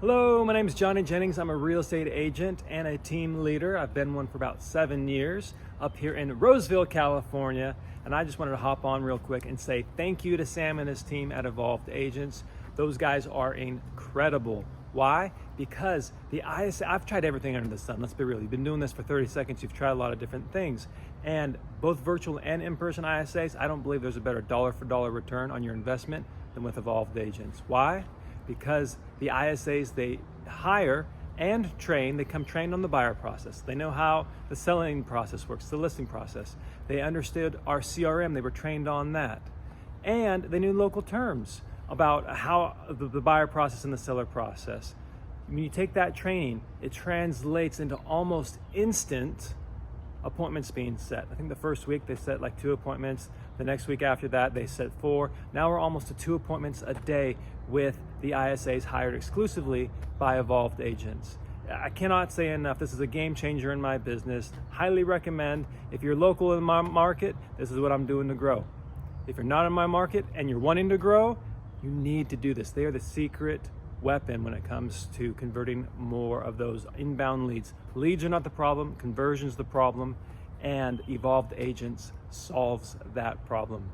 Hello, my name is Jennings. I'm a real estate agent and a team leader. I've been one for about 7 years up here in Roseville, California. And I just wanted to hop on real quick and say thank you to Sam and his team at Evolved Agents. Those guys are incredible. Why? Because the ISA, I've tried everything under the sun. Let's be real. You've been doing this for 30 seconds. You've tried a lot of different things. And both virtual and in-person ISAs, I don't believe there's a better dollar for dollar return on your investment than with Evolved Agents. Why? Because the ISAs they hire and train, they come trained on the buyer process. They know how the selling process works, the listing process. They understood our CRM, they were trained on that. And they knew local terms about how the buyer process and the seller process. When you take that training, it translates into almost instant appointments being set. I think the first week they set like 2 appointments. The next week after that, they set 4. Now we're almost to 2 appointments a day with the ISAs hired exclusively by Evolved Agents. I cannot say enough. This is a game changer in my business. Highly recommend. If you're local in my market, this is what I'm doing to grow. If you're not in my market and you're wanting to grow, you need to do this. They are the secret weapon when it comes to converting more of those inbound leads. Leads are not the problem, conversion's the problem, and Evolved Agents solves that problem.